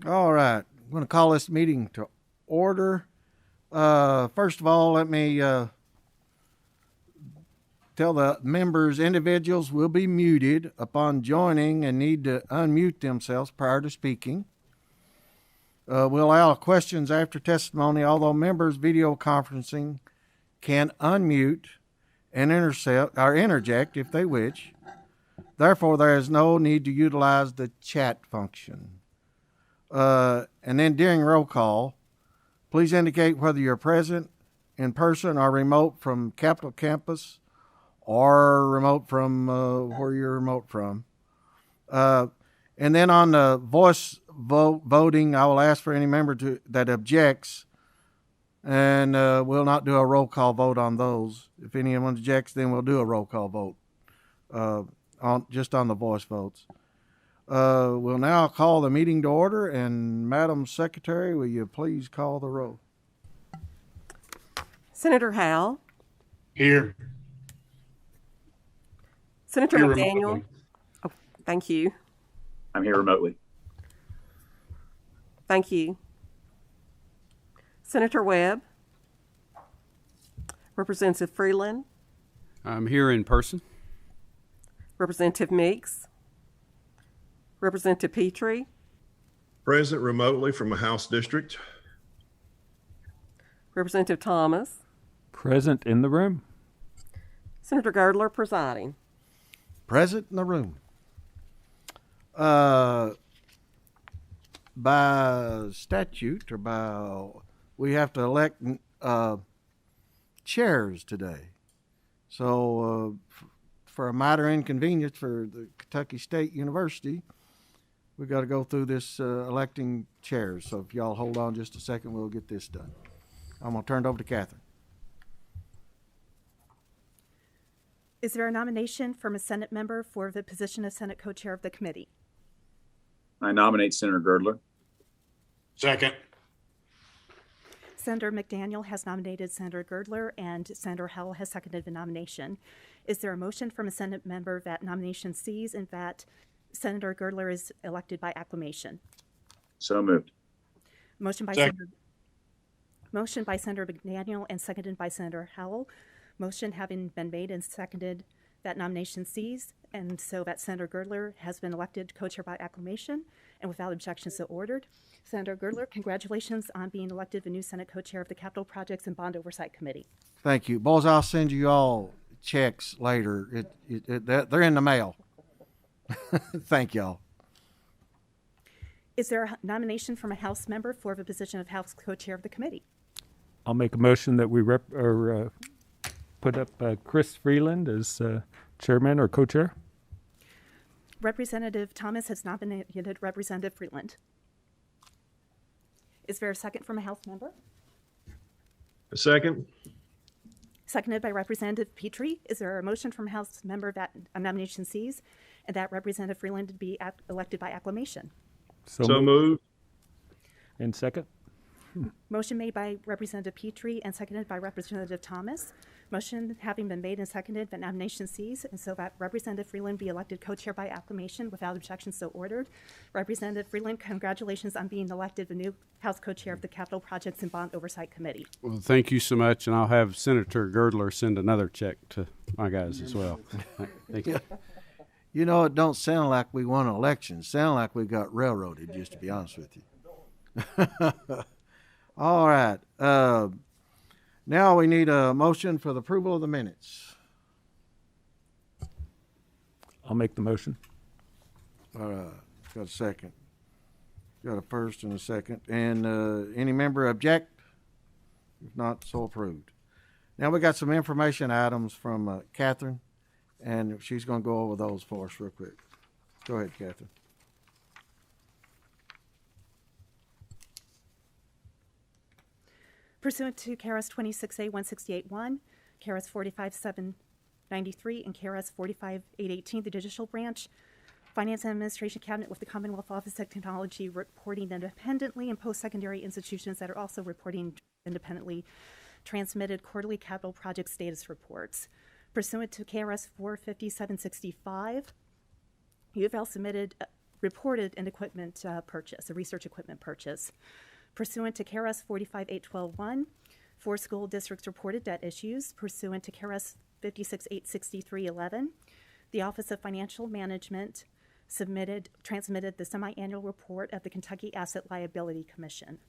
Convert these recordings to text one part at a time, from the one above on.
All right, I'm going to call this meeting to order. First of all, let me tell the members individuals will be muted upon joining and need to unmute themselves prior to speaking. We'll allow questions after testimony, although members video conferencing can unmute and interject if they wish. Therefore, there is no need to utilize the chat function. And then during roll call, please indicate whether you're present in person or remote from Capitol Campus or remote from where you're remote from. And then on the voice voting, I will ask for any member that objects, and we'll not do a roll call vote on those. If anyone objects, then we'll do a roll call vote just on the voice votes. We'll now call the meeting to order, and Madam Secretary, will you please call the roll? Senator Howell. Here. Senator Here McDaniel. remotely. Oh, thank you. I'm here remotely. Thank you. Senator Webb. Representative Freeland. I'm here in person. Representative Meeks. Representative Petrie. Present remotely from a House district. Representative Thomas. Present in the room. Senator Girdler presiding. Present in the room. By statute we have to elect chairs today. So for a minor inconvenience for the Kentucky State University, we've got to go through this electing chairs. So if y'all hold on just a second, we'll get this done. I'm going to turn it over to Catherine. Is there a nomination from a Senate member for the position of Senate co-chair of the committee? I nominate Senator Girdler. Second. Senator McDaniel has nominated Senator Girdler, and Senator Howell has seconded the nomination. Is there a motion from a Senate member that nomination cease and that Senator Girdler is elected by acclamation? So moved. Motion by Second. Senator McDaniel and seconded by Senator Howell. Motion having been made and seconded that nomination cease, and so that Senator Girdler has been elected co-chair by acclamation, and without objection so ordered. Senator Girdler, congratulations on being elected the new Senate co-chair of the Capital Projects and Bond Oversight Committee. Thank you. Boys, I'll send you all checks later. They're in the mail. Thank y'all. Is there a nomination from a House member for the position of House co-chair of the committee? I'll make a motion that we put up Chris Freeland as chairman or co-chair. Representative Thomas has nominated Representative Freeland. Is there a second from a House member? A second. Seconded by Representative Petrie. Is there a motion from a House member that a nomination cease and that Representative Freeland be elected by acclamation? So moved. And second. Motion made by Representative Petrie and seconded by Representative Thomas. Motion having been made and seconded that nomination cease, and so that Representative Freeland be elected co-chair by acclamation without objection so ordered. Representative Freeland, congratulations on being elected the new House co-chair of the Capital Projects and Bond Oversight Committee. Well, thank you so much, and I'll have Senator Girdler send another check to my guys as well. Thank you. You know, it don't sound like we won an election. It sound like we got railroaded, just to be honest with you. All right. Now we need a motion for the approval of the minutes. I'll make the motion. All right. Got a second. Got a first and a second. And any member object? If not, so approved. Now we got some information items from Catherine, and she's going to go over those for us real quick. Go ahead, Catherine. Pursuant to KRS 26A 168-1, KRS 45793, and KRS 45818, the Judicial Branch, Finance and Administration Cabinet with the Commonwealth Office of Technology reporting independently, and post-secondary institutions that are also reporting independently transmitted quarterly capital project status reports. Pursuant to KRS 45765, U of L submitted reported an equipment purchase, a research equipment purchase. Pursuant to KRS 45812.1, 4 school districts reported debt issues. Pursuant to KRS 56863.11, the Office of Financial Management transmitted the semi-annual report of the Kentucky Asset Liability Commission.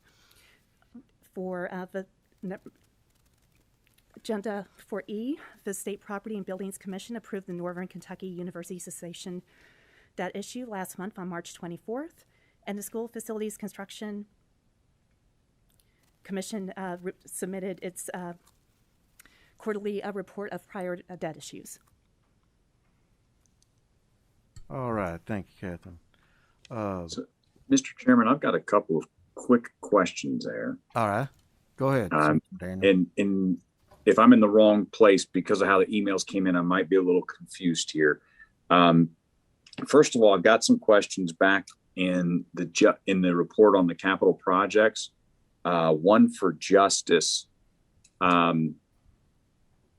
For the agenda for E, the State Property and Buildings Commission approved the Northern Kentucky University cessation debt issue last month on March 24th, and the School Facilities Construction Commission submitted its quarterly report of prior debt issues. All right. Thank you, Catherine. So, Mr. Chairman, I've got a couple of quick questions there. All right. Go ahead, Daniel. And if I'm in the wrong place because of how the emails came in, I might be a little confused here. First of all, I've got some questions back in the report on the capital projects. One for Justice.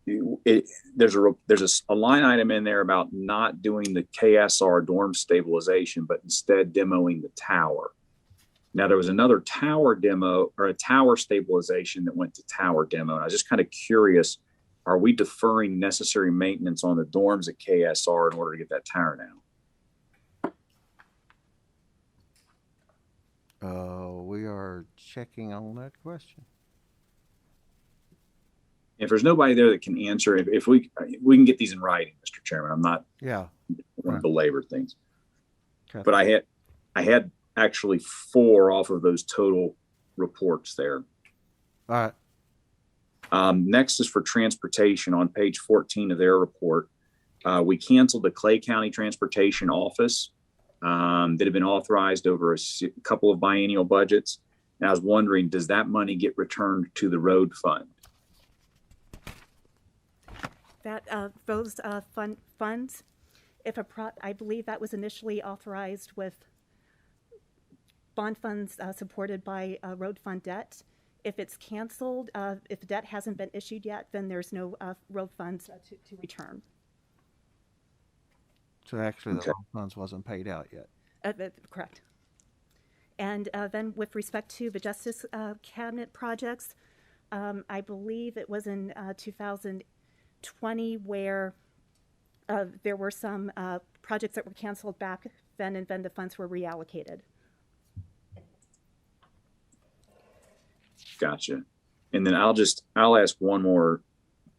There's a line item in there about not doing the KSR dorm stabilization, but instead demoing the tower. Now, there was another tower demo or a tower stabilization that went to tower demo. And I was just kind of curious, are we deferring necessary maintenance on the dorms at KSR in order to get that tower down? We are checking on that question. If there's nobody there that can answer, if we can get these in writing, Mr. Chairman, I'm not want to belabor things. Okay. But I had actually 4 off of those total reports there. All right. Next is for transportation on page 14 of their report. We canceled the Clay County Transportation Office that had been authorized over a couple of biennial budgets. And I was wondering, does that money get returned to the road fund? That those funds, I believe that was initially authorized with bond funds supported by road fund debt. If it's canceled, if the debt hasn't been issued yet, then there's no road funds to return. So actually, the road funds wasn't paid out yet. Correct. And then with respect to the Justice Cabinet projects, I believe it was in 2020 where there were some projects that were canceled back then, and then the funds were reallocated. Gotcha. And then I'll ask one more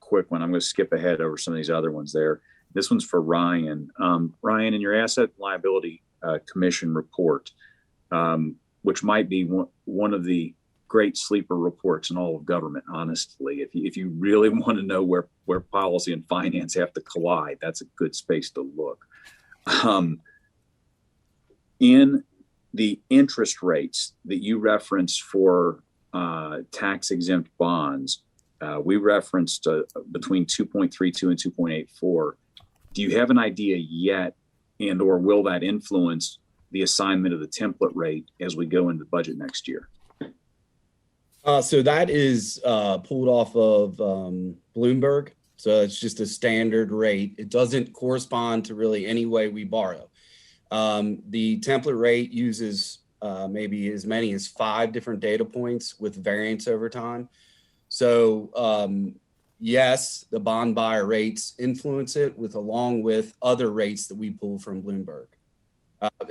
quick one. I'm going to skip ahead over some of these other ones there. This one's for Ryan. Ryan, in your Asset Liability Commission report, which might be one of the great sleeper reports in all of government, honestly. If you really want to know where policy and finance have to collide, that's a good space to look. In the interest rates that you referenced for tax-exempt bonds, we referenced between 2.32 and 2.84. Do you have an idea yet, and or will that influence the assignment of the template rate as we go into the budget next year? So that is pulled off of Bloomberg. So it's just a standard rate. It doesn't correspond to really any way we borrow. The template rate uses maybe as many as 5 different data points with variance over time. So yes, the bond buyer rates influence it along with other rates that we pull from Bloomberg.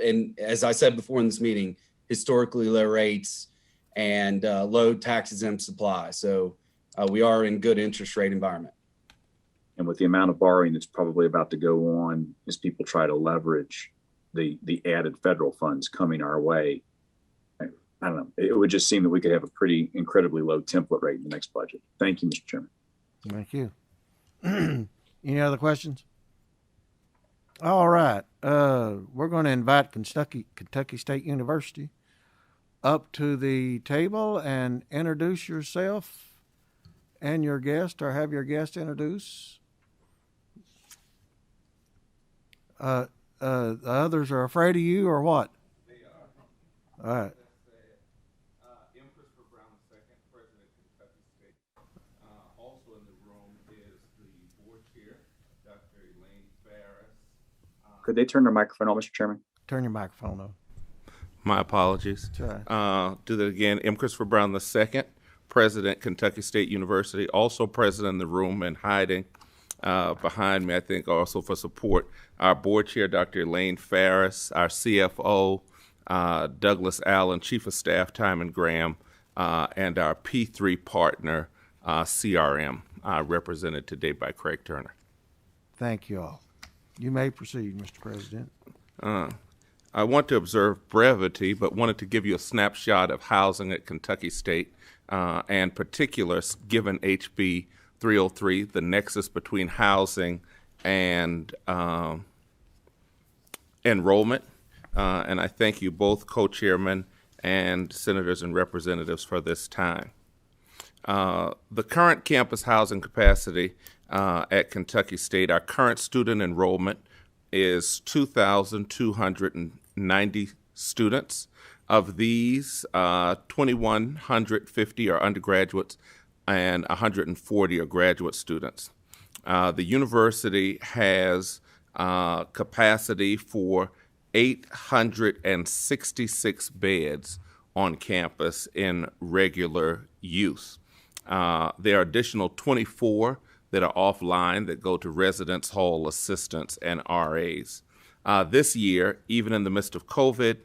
And as I said before in this meeting, historically low rates and low tax exempt supply. So we are in good interest rate environment. And with the amount of borrowing that's probably about to go on as people try to leverage the added federal funds coming our way, I don't know. It would just seem that we could have a pretty incredibly low template rate in the next budget. Thank you, Mr. Chairman. Thank you. Any other questions? All right. We're going to invite Kentucky State University up to the table and introduce yourself and your guest, or have your guest introduce. The others are afraid of you, or what? They are. All right. Could they turn their microphone on, Mr. Chairman? Turn your microphone on. My apologies. That's all Do that again. M. Christopher Brown II, President, Kentucky State University, also present in the room and hiding behind me, I think, also for support. Our board chair, Dr. Elaine Farris, our CFO, Douglas Allen, Chief of Staff, Timon Graham, and our P3 partner, CRM, represented today by Craig Turner. Thank you all. You may proceed, Mr. President. I want to observe brevity, but wanted to give you a snapshot of housing at Kentucky State, and particulars given HB 303, the nexus between housing and enrollment. And I thank you both, co-chairmen and senators and representatives, for this time. The current campus housing capacity at Kentucky State, our current student enrollment is 2,290 students. Of these, 2,150 are undergraduates and 140 are graduate students. The university has capacity for 866 beds on campus in regular use. There are additional 24 that are offline that go to residence hall assistants and RAs. This year, even in the midst of COVID,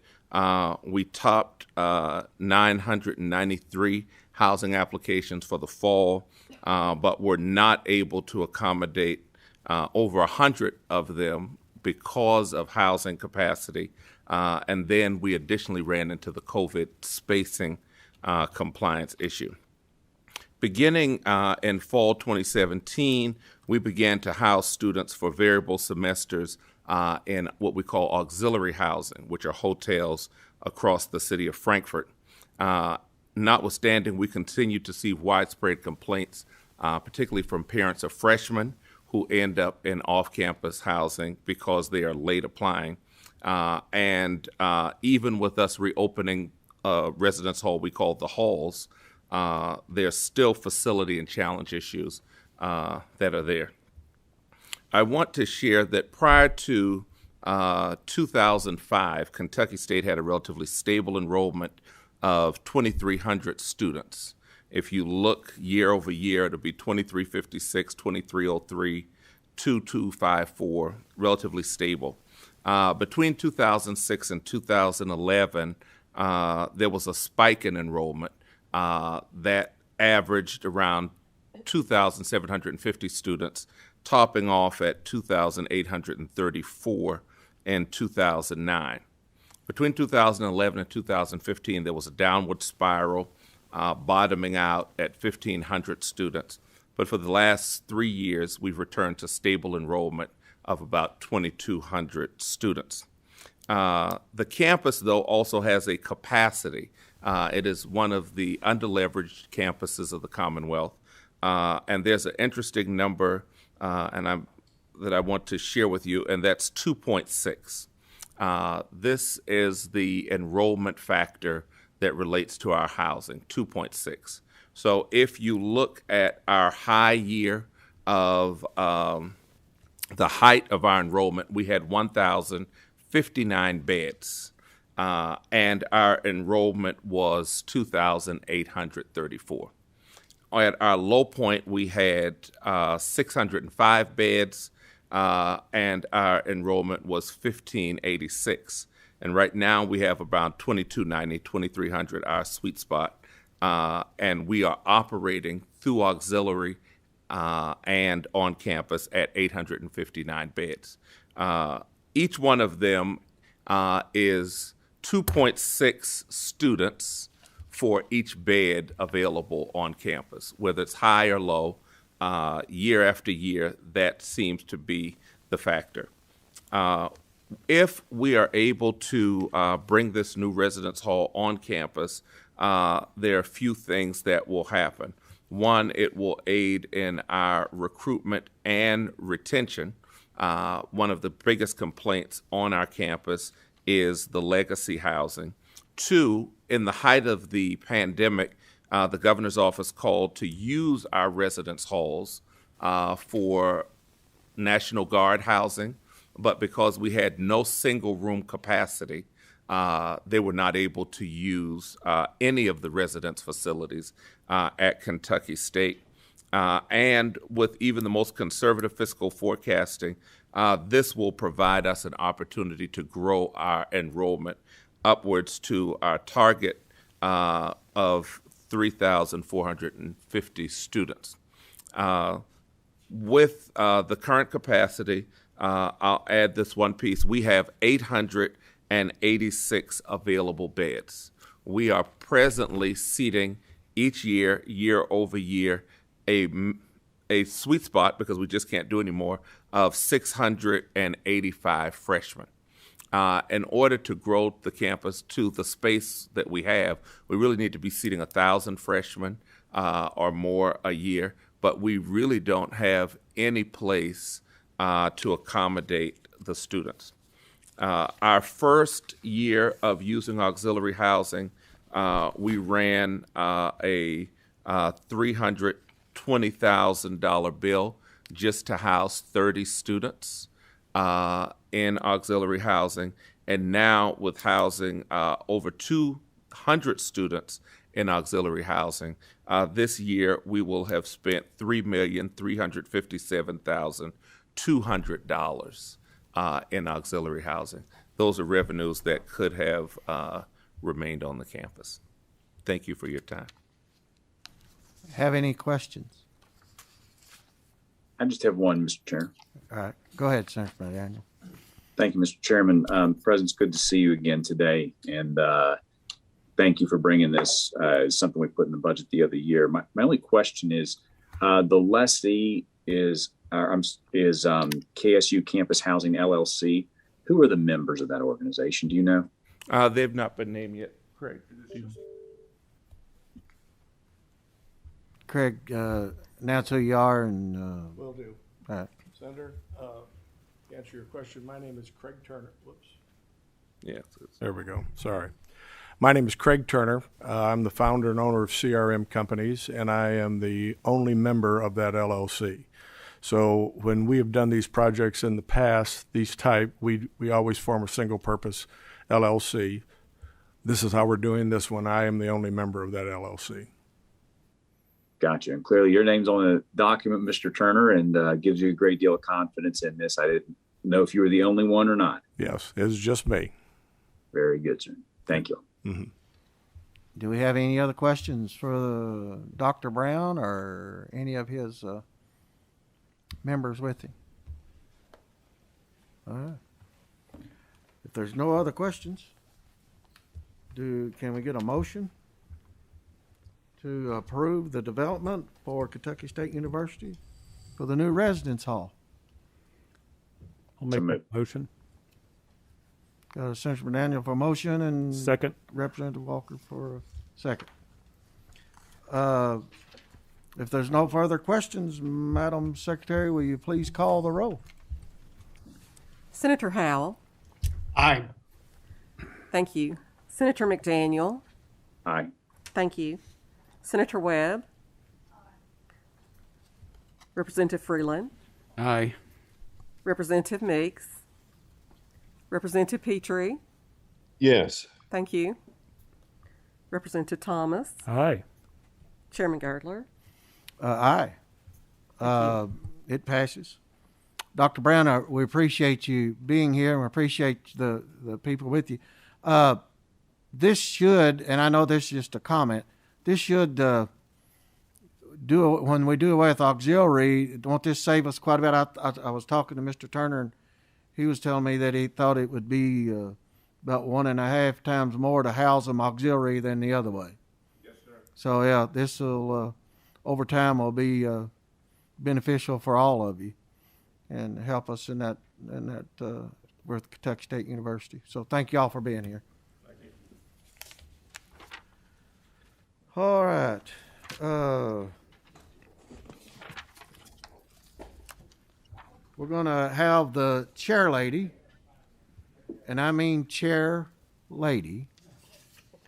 we topped 993 housing applications for the fall, but were not able to accommodate over 100 of them because of housing capacity. And then we additionally ran into the COVID spacing compliance issue. Beginning in fall 2017, we began to house students for variable semesters in what we call auxiliary housing, which are hotels across the city of Frankfort. Notwithstanding, we continue to see widespread complaints, particularly from parents of freshmen who end up in off-campus housing because they are late applying. And even with us reopening residence hall we call the halls, there's still facility and challenge issues that are there. I want to share that prior to 2005, Kentucky State had a relatively stable enrollment of 2,300 students. If you look year over year, it'll be 2,356, 2,303, 2,254, relatively stable. Between 2006 and 2011, there was a spike in enrollment that averaged around 2,750 students, topping off at 2,834 in 2009. Between 2011 and 2015, there was a downward spiral, bottoming out at 1,500 students. But for the last 3 years, we've returned to stable enrollment of about 2,200 students. The campus, though, also has a capacity. It is one of the underleveraged campuses of the Commonwealth. And there's an interesting number that I want to share with you, and that's 2.6. This is the enrollment factor that relates to our housing, 2.6. So if you look at our high year of the height of our enrollment, we had 1,059 beds, and our enrollment was 2,834. At our low point, we had 605 beds, and our enrollment was 1,586. And right now we have about 2,290, 2,300, our sweet spot, and we are operating through auxiliary and on campus at 859 beds. Each one of them is 2.6 students for each bed available on campus, whether it's high or low, year after year, that seems to be the factor. If we are able to bring this new residence hall on campus, there are a few things that will happen. One, it will aid in our recruitment and retention. One of the biggest complaints on our campus is the legacy housing. Two, in the height of the pandemic, the governor's office called to use our residence halls for National Guard housing, but because we had no single room capacity, they were not able to use any of the residence facilities at Kentucky State. And with even the most conservative fiscal forecasting, this will provide us an opportunity to grow our enrollment upwards to our target of 3,450 students. With the current capacity, I'll add this one piece. We have 886 available beds. We are presently seating each year, year over year, a sweet spot, because we just can't do any more, of 685 freshmen. In order to grow the campus to the space that we have, we really need to be seating 1,000 freshmen or more a year, but we really don't have any place to accommodate the students. Our first year of using auxiliary housing, we ran a $320,000 bill just to house 30 students in auxiliary housing, and now with housing over 200 students in auxiliary housing, this year we will have spent $3,357,200 in auxiliary housing. Those are revenues that could have remained on the campus. Thank you for your time. Have any questions? I just have one, Mr. Chair. All right, go ahead, Senator Daniel. Thank you, Mr. Chairman. President, it's good to see you again today, and thank you for bringing this. It's something we put in the budget the other year. My only question is, the lessee is KSU Campus Housing LLC. Who are the members of that organization? Do you know? They've not been named yet. Craig. Craig, announce who you are and. Will do. All right. Senator, to answer your question, my name is Craig Turner. Whoops. Yes. There we go. Sorry. My name is Craig Turner. I'm the founder and owner of CRM Companies, and I am the only member of that LLC. So when we have done these projects in the past, these type, we always form a single purpose LLC. This is how we're doing this one. I am the only member of that LLC. Gotcha. And clearly your name's on the document, Mr. Turner, and gives you a great deal of confidence in this. I didn't know if you were the only one or not. Yes, it's just me. Very good, sir. Thank you. Mm-hmm. Do we have any other questions for Dr. Brown or any of his members with him? All right. If there's no other questions, can we get a motion to approve the development for Kentucky State University for the new residence hall? I'll make that motion. Got a Senator Daniel for a motion and Second. Representative Walker for a second. If there's no further questions, Madam Secretary, will you please call the roll? Senator Howell. Aye. Thank you. Senator McDaniel. Aye. Thank you. Senator Webb. Representative Freeland. Aye. Representative Meeks. Representative Petrie. Yes. Thank you. Representative Thomas. Aye. Chairman Girdler. Aye. It passes. Dr. Brown, we appreciate you being here, and we appreciate the people with you. This should, and I know this is just a comment, this should when we do away with auxiliary, won't this save us quite a bit? I was talking to Mr. Turner, and he was telling me that he thought it would be about 1.5 times more to house them auxiliary than the other way. Yes, sir. So yeah, this will over time will be beneficial for all of you, and help us in that with Kentucky State University. So thank you all for being here. Thank you. All right. We're going to have the chair lady, and I mean chair lady,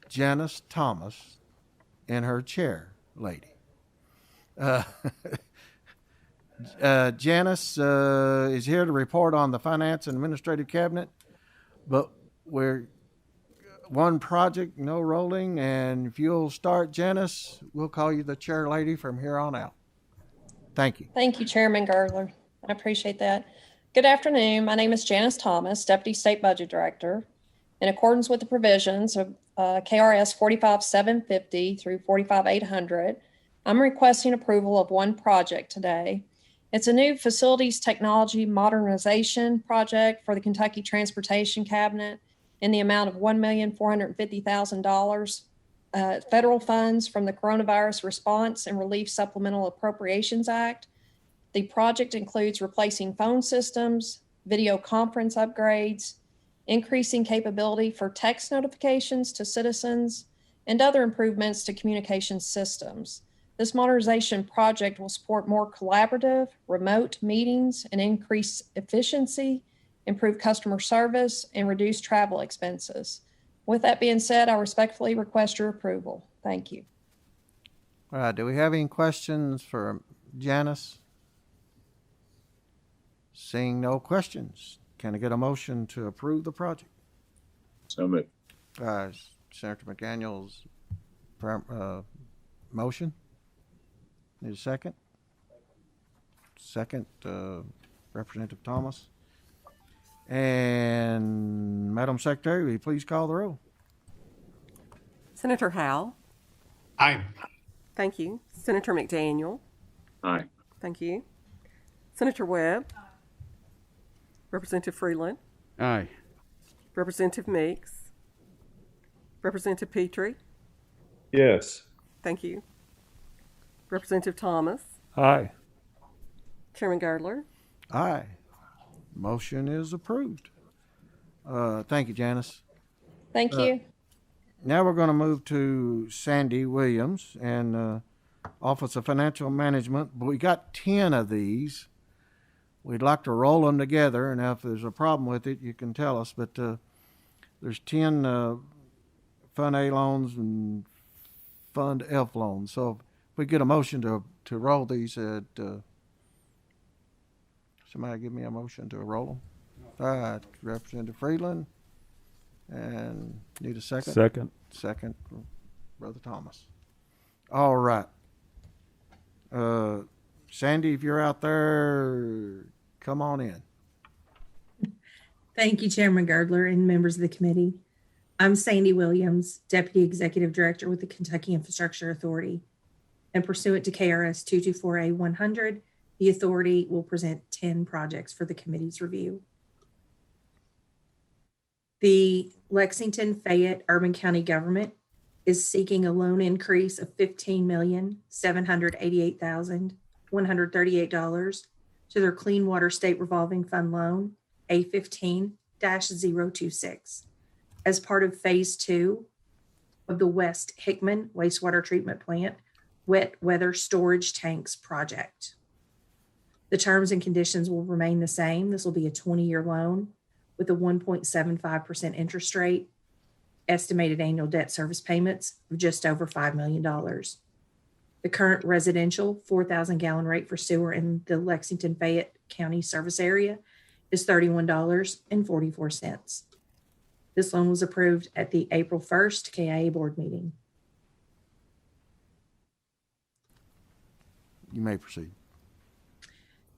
Janice Thomas, in her chair lady. Janice is here to report on the Finance and Administrative Cabinet, but we're one project, no rolling, and if you'll start, Janice, we'll call you the chair lady from here on out. Thank you. Thank you, Chairman Girdler. I appreciate that. Good afternoon. My name is Janice Thomas, Deputy State Budget Director. In accordance with the provisions of KRS 45750 through 45800, I'm requesting approval of one project today. It's a new facilities technology modernization project for the Kentucky Transportation Cabinet in the amount of $1,450,000. Federal funds from the Coronavirus Response and Relief Supplemental Appropriations Act. The project includes replacing phone systems, video conference upgrades, increasing capability for text notifications to citizens, and other improvements to communication systems. This modernization project will support more collaborative, remote meetings and increase efficiency, improve customer service, and reduce travel expenses. With that being said, I respectfully request your approval. Thank you. All right, do we have any questions for Janice? Seeing no questions, can I get a motion to approve the project? So moved. Senator McDaniel's motion. Need a second? Second, Representative Thomas. And Madam Secretary, will you please call the roll? Senator Howell. Aye. Thank you. Senator McDaniel. Aye. Thank you. Senator Webb. Representative Freeland. Aye. Representative Meeks. Representative Petrie. Yes. Thank you. Representative Thomas. Aye. Chairman Girdler. Aye. Motion is approved. Thank you, Janice. Thank you. Now we're going to move to Sandy Williams and Office of Financial Management. But we got 10 of these. We'd like to roll them together. Now, if there's a problem with it, you can tell us. But there's 10 Fund A loans and Fund F loans. So if we get a motion to roll these at somebody give me a motion to roll them. All right, Representative Freeland. And need a second? Second. Second, Brother Thomas. All right. Sandy, if you're out there, come on in. Thank you, Chairman Girdler and members of the committee. I'm Sandy Williams, Deputy Executive Director with the Kentucky Infrastructure Authority. And pursuant to KRS 224A-100, the authority will present 10 projects for the committee's review. The Lexington Fayette Urban County Government is seeking a loan increase of $15,788,138 to their Clean Water State Revolving Fund loan, A15-026, as part of Phase 2 of the West Hickman Wastewater Treatment Plant Wet Weather Storage Tanks Project. The terms and conditions will remain the same. This will be a 20-year loan with a 1.75% interest rate, estimated annual debt service payments of just over $5 million. The current residential 4,000 gallon rate for sewer in the Lexington Fayette County service area is $31.44. This loan was approved at the April 1st KIA board meeting. You may proceed.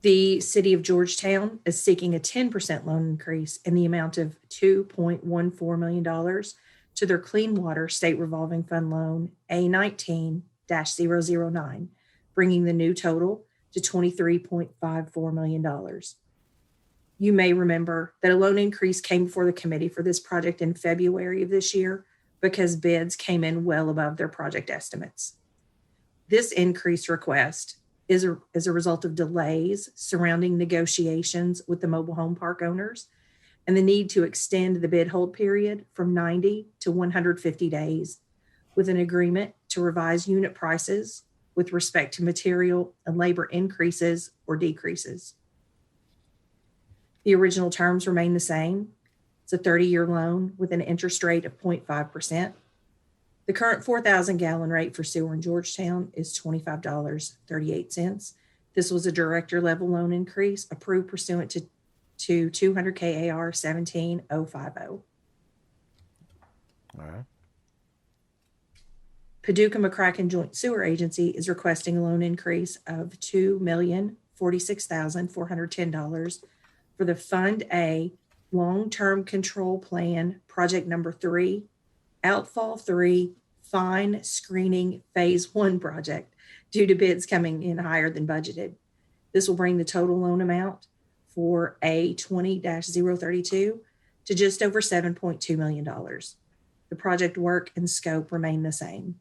The city of Georgetown is seeking a 10% loan increase in the amount of $2.14 million to their Clean Water State Revolving Fund loan A19-009, bringing the new total to $23.54 million. You may remember that a loan increase came before the committee for this project in February of this year because bids came in well above their project estimates. This increase request is a result of delays surrounding negotiations with the mobile home park owners and the need to extend the bid hold period from 90 to 150 days with an agreement to revise unit prices with respect to material and labor increases or decreases. The original terms remain the same. It's a 30-year loan with an interest rate of 0.5%. The current 4,000 gallon rate for sewer in Georgetown is $25.38. This was a director level loan increase approved pursuant to 200 KAR 17050. All right. Paducah McCracken Joint Sewer Agency is requesting a loan increase of $2,046,410 for the Fund A Long-Term Control Plan Project Number 3, Outfall 3 Fine Screening Phase 1 project due to bids coming in higher than budgeted. This will bring the total loan amount for A 20-032 to just over $7.2 million. The project work and scope remain the same.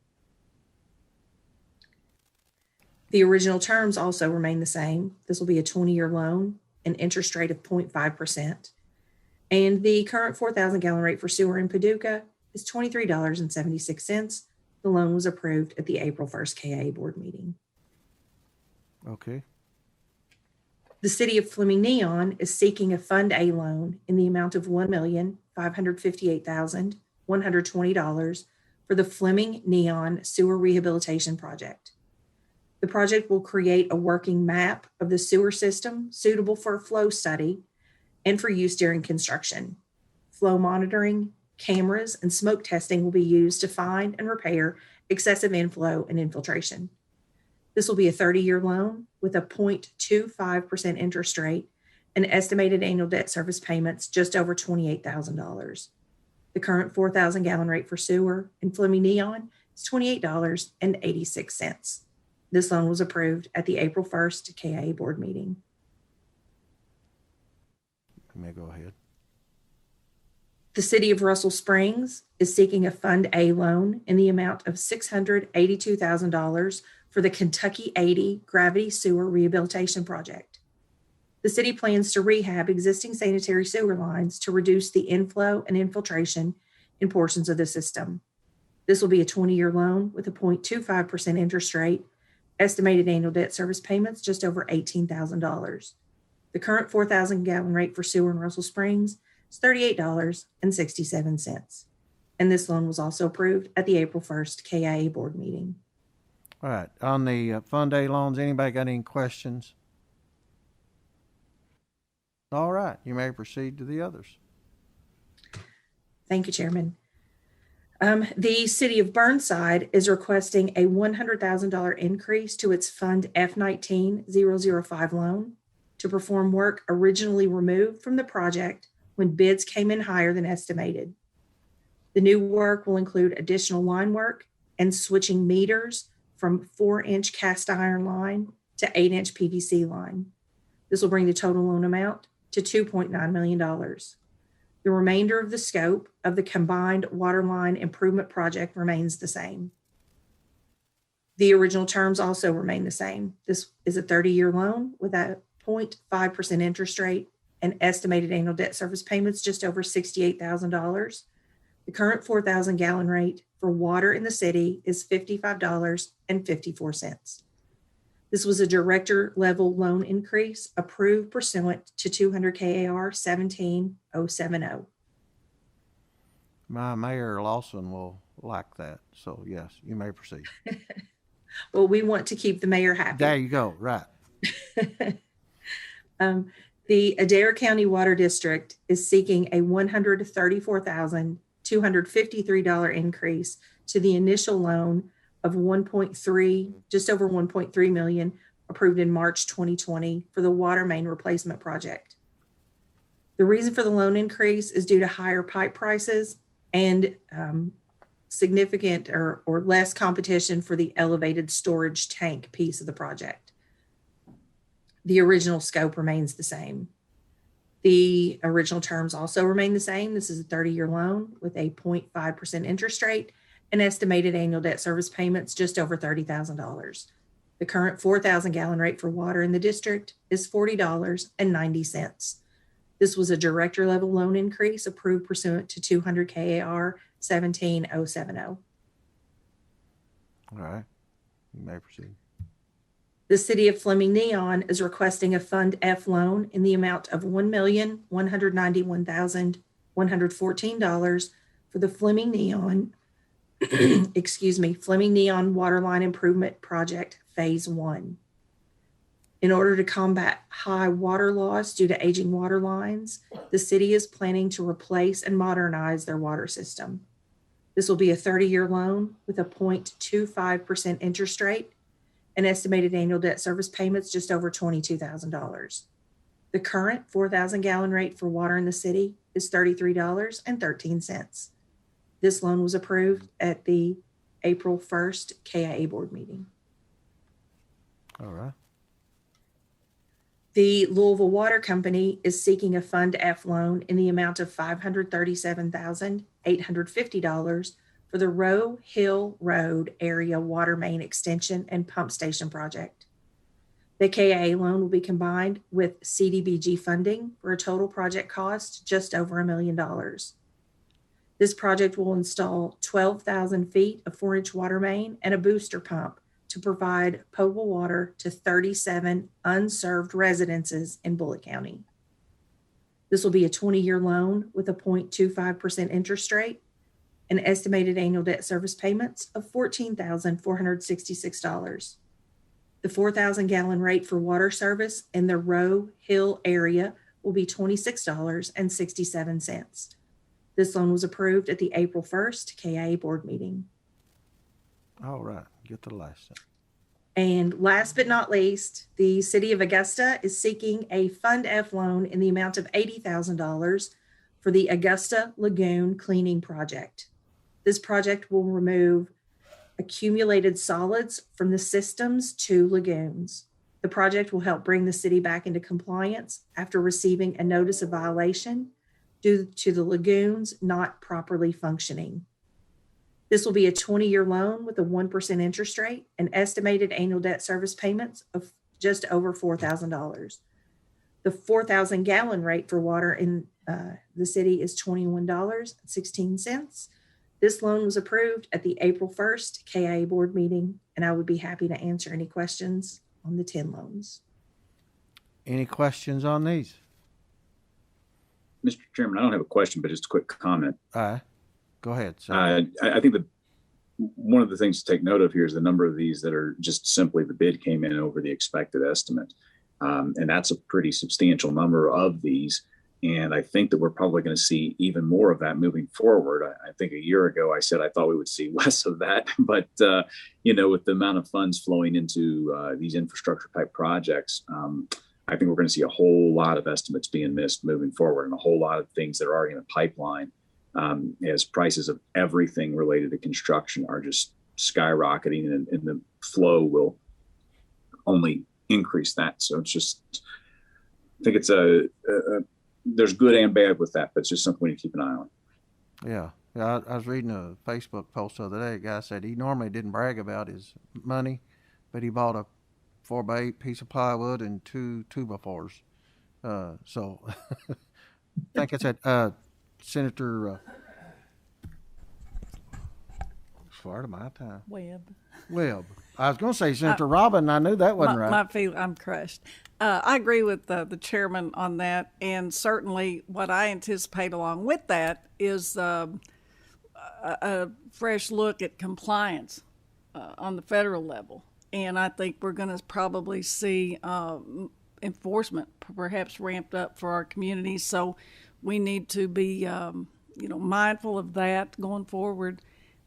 The original terms also remain the same. This will be a 20-year loan, an interest rate of 0.5%. And the current 4,000 gallon rate for sewer in Paducah is $23.76. The loan was approved at the April 1st KA board meeting. Okay. The city of Fleming Neon is seeking a Fund A loan in the amount of $1,558,120 for the Fleming Neon Sewer Rehabilitation Project. The project will create a working map of the sewer system suitable for a flow study and for use during construction. Flow monitoring, cameras, and smoke testing will be used to find and repair excessive inflow and infiltration. This will be a 30-year loan with a 0.25% interest rate and estimated annual debt service payments just over $28,000. The current 4,000 gallon rate for sewer in Fleming Neon is $28.86. This loan was approved at the April 1st KA board meeting. You may go ahead. The city of Russell Springs is seeking a Fund A loan in the amount of $682,000 for the Kentucky 80 Gravity Sewer Rehabilitation Project. The city plans to rehab existing sanitary sewer lines to reduce the inflow and infiltration in portions of the system. This will be a 20-year loan with a 0.25% interest rate, estimated annual debt service payments just over $18,000. The current 4,000 gallon rate for sewer in Russell Springs is $38.67. And this loan was also approved at the April 1st KIA board meeting. All right. On the Fund A loans, anybody got any questions? All right. You may proceed to the others. Thank you, Chairman. The city of Burnside is requesting a $100,000 increase to its Fund F19-005 loan to perform work originally removed from the project when bids came in higher than estimated. The new work will include additional line work and switching meters from 4-inch cast iron line to 8-inch PVC line. This will bring the total loan amount to $2.9 million. The remainder of the scope of the combined waterline improvement project remains the same. The original terms also remain the same. This is a 30-year loan with a 0.5% interest rate and estimated annual debt service payments just over $68,000. The current 4,000 gallon rate for water in the city is $55.54. This was a director level loan increase approved pursuant to 200 KAR 17070. My Mayor Lawson will like that. So yes, you may proceed. Well, we want to keep the mayor happy. There you go. Right. The AdAIR County Water District is seeking a $134,253 increase to the initial loan of just over 1.3 million approved in March 2020 for the water main replacement project. The reason for the loan increase is due to higher pipe prices and significant or less competition for the elevated storage tank piece of the project. The original scope remains the same. The original terms also remain the same. This is a 30-year loan with a 0.5% interest rate and estimated annual debt service payments just over $30,000. The current 4,000 gallon rate for water in the district is $40.90. This was a director level loan increase approved pursuant to 200 KAR 17070. All right. You may proceed. The city of Fleming Neon is requesting a Fund F loan in the amount of $1,191,114 for the Fleming Neon, Fleming Neon Waterline Improvement Project Phase 1. In order to combat high water loss due to aging water lines, the city is planning to replace and modernize their water system. This will be a 30-year loan with a 0.25% interest rate and estimated annual debt service payments just over $22,000. The current 4,000-gallon rate for water in the city is $33.13. This loan was approved at the April 1st KIA board meeting. All right. The Louisville Water Company is seeking a Fund F loan in the amount of $537,850 for the Roe Hill Road area water main extension and pump station project. The KIA loan will be combined with CDBG funding for a total project cost just over $1 million. This project will install 12,000 feet of 4-inch water main and a booster pump to provide potable water to 37 unserved residences in Bullitt County. This will be a 20-year loan with a 0.25% interest rate and estimated annual debt service payments of $14,466. The 4,000-gallon rate for water service in the Roe Hill area will be $26.67. This loan was approved at the April 1st KIA board meeting. All right, get to the last one. And last but not least, the City of Augusta is seeking a Fund F loan in the amount of $80,000 for the Augusta Lagoon Cleaning Project. This project will remove accumulated solids from the system's 2 lagoons. The project will help bring the city back into compliance after receiving a notice of violation due to the lagoons not properly functioning. This will be a 20-year loan with a 1% interest rate and estimated annual debt service payments of just over $4,000. The 4,000-gallon rate for water in the city is $21.16. This loan was approved at the April 1st KIA board meeting, and I would be happy to answer any questions on the 10 loans. Any questions on these? Mr. Chairman, I don't have a question, but just a quick comment. Go ahead. I think that one of the things to take note of here is the number of these that are just simply the bid came in over the expected estimate. And that's a pretty substantial number of these. And I think that we're probably going to see even more of that moving forward. I think a year ago, I said I thought we would see less of that. But, with the amount of funds flowing into these infrastructure type projects, I think we're going to see a whole lot of estimates being missed moving forward and a whole lot of things that are already in the pipeline as prices of everything related to construction are just skyrocketing and the flow will only increase that. So it's just, I think it's there's good and bad with that, but it's just something we need to keep an eye on. Yeah. I was reading a Facebook post the other day. A guy said he normally didn't brag about his money, but he bought a 4x8 piece of plywood and 2 2x4s. So I think it's at Senator Florida my time. Webb. I was going to say Senator Robin. I knew that wasn't right. I'm crushed. I agree with the chairman on that, and certainly what I anticipate along with that is a fresh look at compliance on the federal level. And I think we're going to probably see enforcement perhaps ramped up for our communities. So we need to be, mindful of that going forward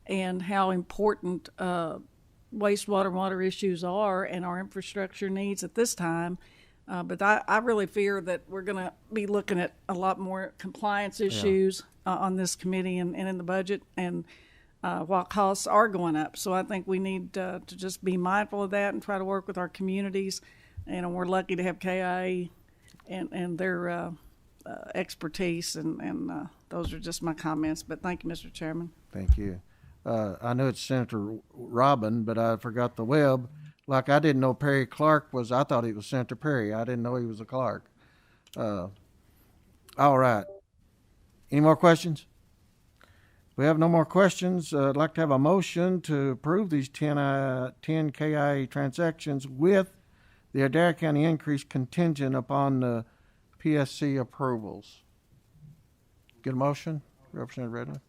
and how important wastewater and water issues are and our infrastructure needs at this time. But I really fear that we're going to be looking at a lot more compliance issues on this committee and in the budget, and while costs are going up. So I think we need to just be mindful of that and try to work with our communities. And we're lucky to have KIA and their expertise, and those are just my comments. But thank you, Mr. Chairman. Thank you. I know it's Senator Robin, but I forgot the Webb. Like I didn't know Perry Clark was, I thought he was Senator Perry. I didn't know he was a Clark. All right. Any more questions? We have no more questions. I'd like to have a motion to approve these 10 KIA transactions with the Adair County increase contingent upon the PSC approvals. Get a motion, Representative Redland?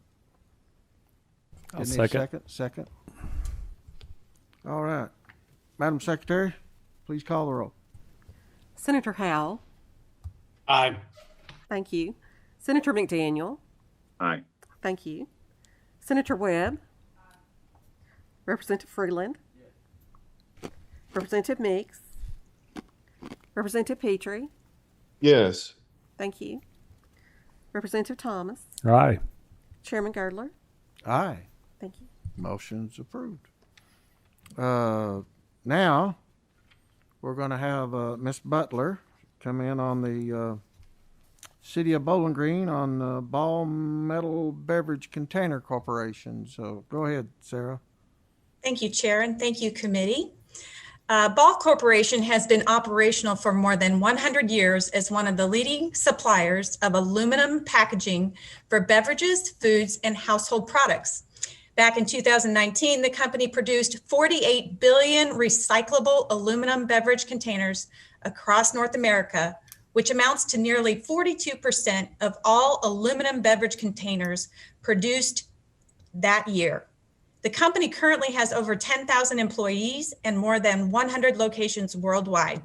I'll second. Second. All right. Madam Secretary, please call the roll. Senator Howell. Aye. Thank you. Senator McDaniel. Aye. Thank you. Senator Webb. Representative Freeland. Representative Meeks. Representative Petrie. Yes. Thank you. Representative Thomas. Aye. Chairman Girdler. Aye. Thank you. Motion's approved. Now, we're going to have Ms. Butler come in on the City of Bowling Green on Ball Metal Beverage Container Corporation. So go ahead, Sarah. Thank you, Chair, and thank you, Committee. Ball Corporation has been operational for more than 100 years as one of the leading suppliers of aluminum packaging for beverages, foods, and household products. Back in 2019, the company produced 48 billion recyclable aluminum beverage containers across North America, which amounts to nearly 42% of all aluminum beverage containers produced that year. The company currently has over 10,000 employees and more than 100 locations worldwide.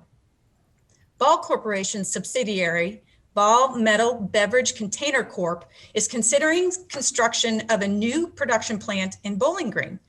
Ball Corporation's subsidiary, Ball Metal Beverage Container Corp., is considering construction of a new production plant in Bowling Green.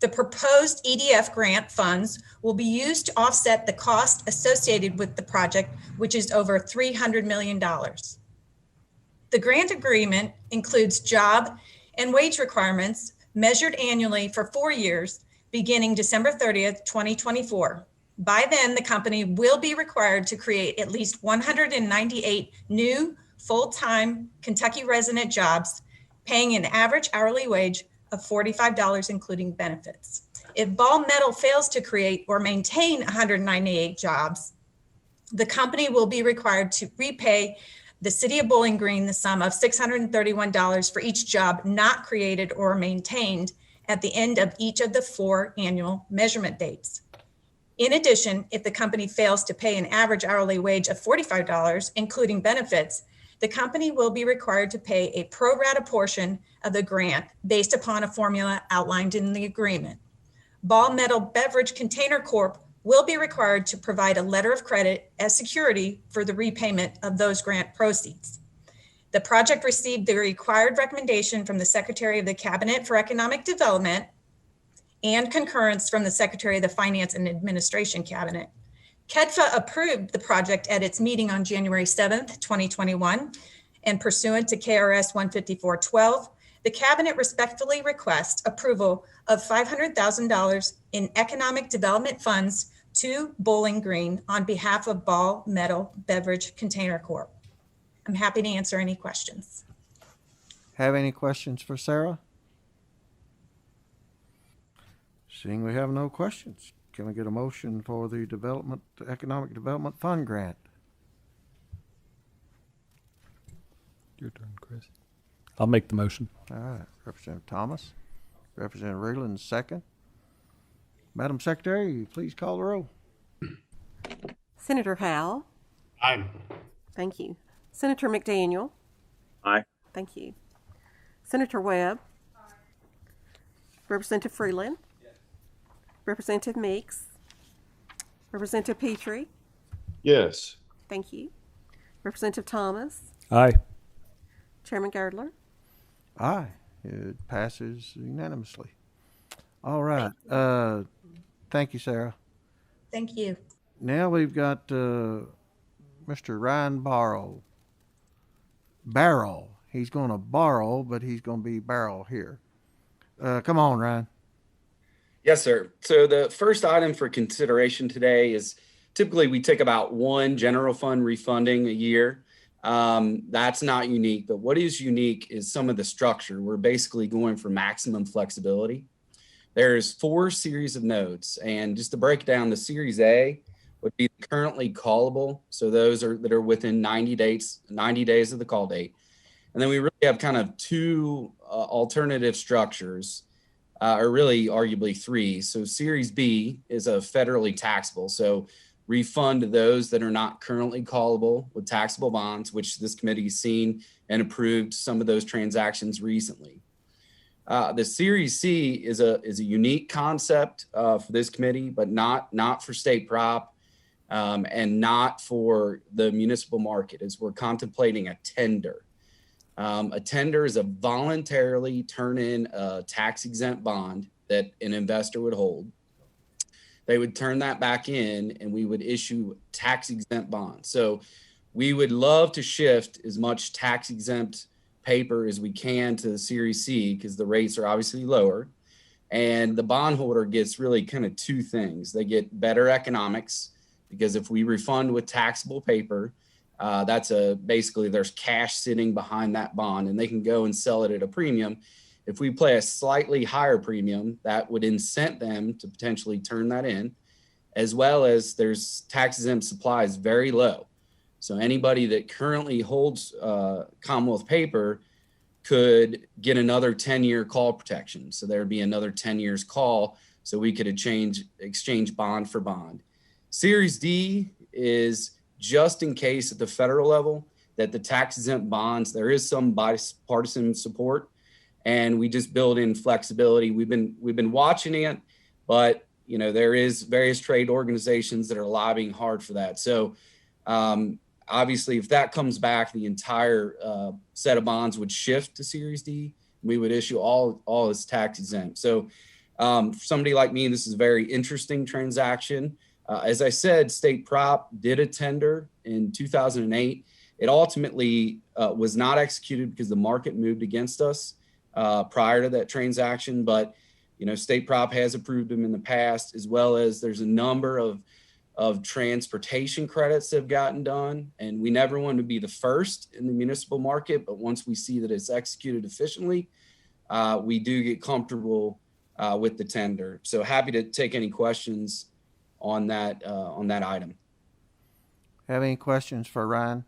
The proposed EDF grant funds will be used to offset the cost associated with the project, which is over $300 million. The grant agreement includes job and wage requirements measured annually for 4 years, beginning December 30th, 2024. By then, the company will be required to create at least 198 new full-time Kentucky resident jobs, paying an average hourly wage of $45, including benefits. If Ball Metal fails to create or maintain 198 jobs, the company will be required to repay the City of Bowling Green the sum of $631 for each job not created or maintained at the end of each of the 4 annual measurement dates. In addition, if the company fails to pay an average hourly wage of $45, including benefits, the company will be required to pay a pro rata portion of the grant based upon a formula outlined in the agreement. Ball Metal Beverage Container Corp. Will be required to provide a letter of credit as security for the repayment of those grant proceeds. The project received the required recommendation from the Secretary of the Cabinet for Economic Development and concurrence from the Secretary of the Finance and Administration Cabinet. KEDFA approved the project at its meeting on January 7th, 2021, and pursuant to KRS 154.12, the Cabinet respectfully requests approval of $500,000 in economic development funds to Bowling Green on behalf of Ball Metal Beverage Container Corp. I'm happy to answer any questions. Have any questions for Sarah? Seeing we have no questions, can we get a motion for the Economic Development Fund grant? Your turn, Chris. I'll make the motion. All right, Representative Thomas. Representative Reeland, second. Madam Secretary, please call the roll. Senator Howell. Aye. Thank you. Senator McDaniel. Aye. Thank you. Senator Webb. Aye. Representative Freeland. Yes. Representative Meeks. Representative Petrie. Yes. Thank you. Representative Thomas. Aye. Chairman Girdler. Aye. It passes unanimously. All right. Thank you, Sarah. Thank you. Now we've got Mr. Ryan Barrow. He's going to borrow, but he's going to be barrel here. Come on, Ryan. Yes, sir. So the first item for consideration today is typically we take about 1 general fund refunding a year. That's not unique, but what is unique is some of the structure. We're basically going for maximum flexibility. There's 4 series of notes, and just to break down, the Series A would be currently callable. So those that are within 90 days of the call date. And then we really have kind of 2 alternative structures, or really arguably 3. So Series B is a federally taxable. So refund those that are not currently callable with taxable bonds, which this committee has seen and approved some of those transactions recently. The Series C is a unique concept for this committee, but not for state prop. and not for the municipal market, as we're contemplating a tender. A tender is a voluntarily turn in a tax exempt bond that an investor would hold. They would turn that back in and we would issue tax exempt bonds. So we would love to shift as much tax exempt paper as we can to the Series C because the rates are obviously lower. And the bondholder gets really kind of two things. They get better economics because if we refund with taxable paper, that's basically there's cash sitting behind that bond and they can go and sell it at a premium. If we play a slightly higher premium, that would incent them to potentially turn that in, as well as there's tax exempt supply is very low. So anybody that currently holds Commonwealth paper could get another 10-year call protection. So there'd be another 10 years call so we could exchange bond for bond. Series D is just in case at the federal level that the tax exempt bonds, there is some bipartisan support and we just build in flexibility. We've been watching it, but you know, there is various trade organizations that are lobbying hard for that. So obviously if that comes back, the entire set of bonds would shift to Series D. We would issue all as tax exempt. So for somebody like me, this is a very interesting transaction. As I said, State Prop did a tender in 2008. It ultimately was not executed because the market moved against us prior to that transaction. But, you know, State Prop has approved them in the past, as well as there's a number of transportation credits that have gotten done. And we never want to be the first in the municipal market, but once we see that it's executed efficiently, we do get comfortable with the tender. So happy to take any questions on that item. Have any questions for Ryan?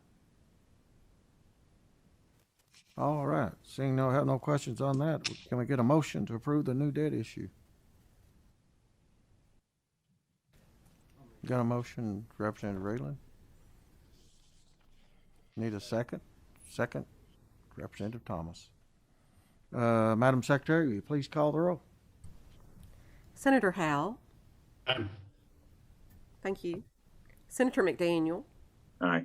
All right. Seeing no questions on that, can we get a motion to approve the new debt issue? Got a motion, Representative Rayland? Need a second? Second, Representative Thomas. Madam Secretary, will you please call the roll? Senator Howell. Aye. Thank you. Senator McDaniel. Aye.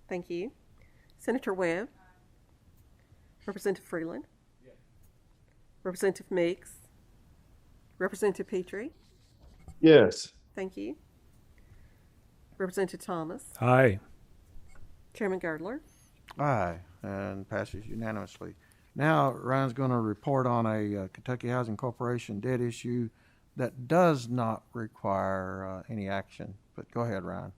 Thank you. Senator Webb. Representative Freeland. Yes. Representative Meeks. Representative Petrie. Yes. Thank you. Representative Thomas. Aye. Chairman Girdler. Aye, and passes unanimously. Now, Ryan's going to report on a Kentucky Housing Corporation debt issue that does not require any action. But go ahead, Ryan.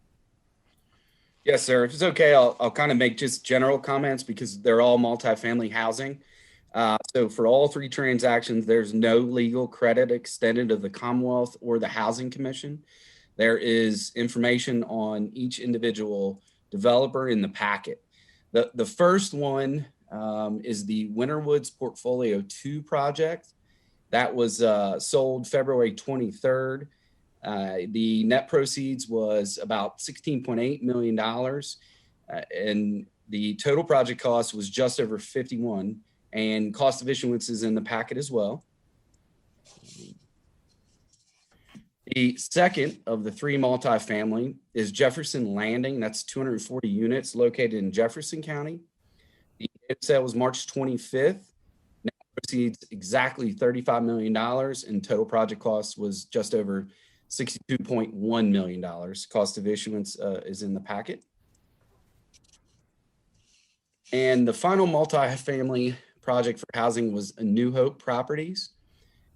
Yes, sir. If it's okay, I'll kind of make just general comments because they're all multifamily housing. So for all three transactions, there's no legal credit extended to the Commonwealth or the Housing Commission. There is information on each individual developer in the packet. The first one is the Winterwoods Portfolio 2 project. That was sold February 23rd. The net proceeds was about $16.8 million. And the total project cost was just over 51, and cost of issuance is in the packet as well. The second of the three multifamily is Jefferson Landing. That's 240 units located in Jefferson County. The sale was March 25th. Net proceeds exactly $35 million, and total project cost was just over $62.1 million. Cost of issuance is in the packet. And the final multifamily project for housing was A New Hope Properties.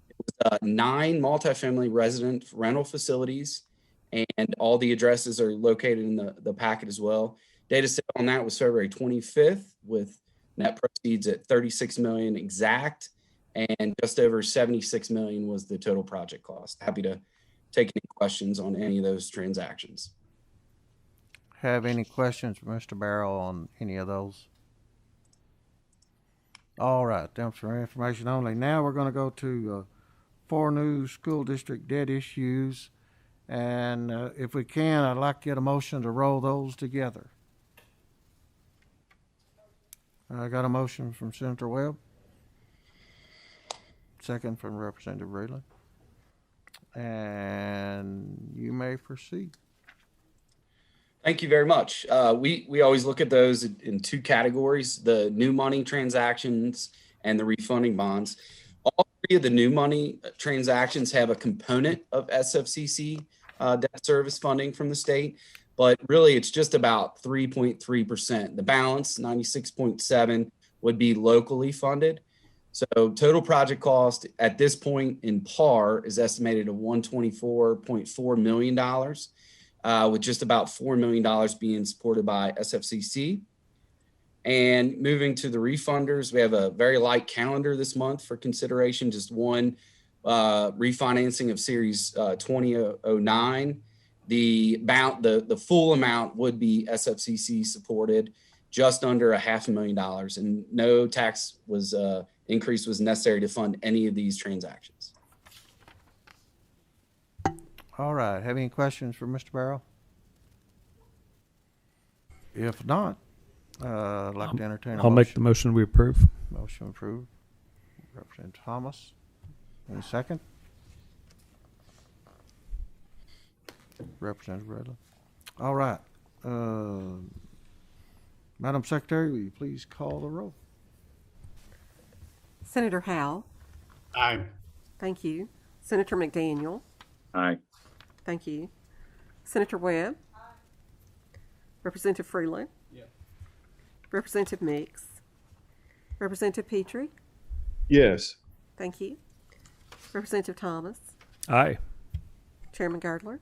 It was 9 multifamily resident rental facilities, and all the addresses are located in the packet as well. Data sale on that was February 25th with net proceeds at $36 million exact, and just over $76 million was the total project cost. Happy to take any questions on any of those transactions. Have any questions for Mr. Barrow on any of those? All right, thanks for information only. Now we're going to go to 4 new school district debt issues. And if we can, I'd like to get a motion to roll those together. I got a motion from Senator Webb. Second from Representative Rayland. And you may proceed. Thank you very much. We always look at those in two categories: the new money transactions and the refunding bonds. All three of the new money transactions have a component of SFCC debt service funding from the state, but really it's just about 3.3%. The balance, 96.7, would be locally funded. So total project cost at this point in par is estimated at $124.4 million, with just about $4 million being supported by SFCC. And moving to the refunders, we have a very light calendar this month for consideration, just one refinancing of Series 2009. The full amount would be SFCC supported, just under $500,000, and no tax increase was necessary to fund any of these transactions. All right. Have any questions for Mr. Barrow? If not, I'd like to entertain a motion. I'll make the motion we approve. Motion approved. Representative Thomas. Any second? Representative Redley. All right. Madam Secretary, will you please call the roll? Senator Howe. Aye. Thank you. Senator McDaniel. Aye. Thank you. Senator Webb. Representative Freeland. Yes. Representative Meeks. Representative Petrie. Yes. Thank you. Representative Thomas. Aye. Chairman Girdler.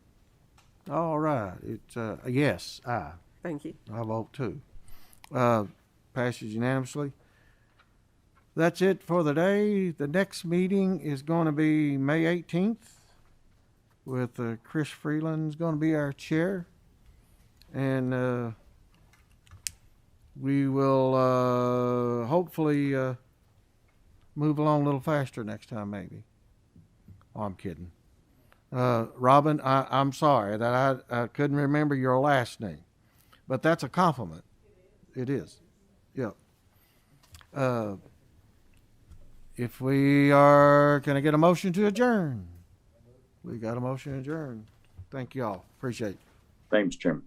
All right. It's yes, aye. Thank you. I vote too. Passes unanimously. That's it for the day. The next meeting is going to be May 18th with Chris Freeland's going to be our chair. And we will hopefully move along a little faster next time, maybe. Oh, I'm kidding. Robin, I'm sorry that I couldn't remember your last name, but that's a compliment. It is. Yeah. If we are, can I get a motion to adjourn? We got a motion to adjourn. Thank you all. Appreciate it. Thanks, Chairman.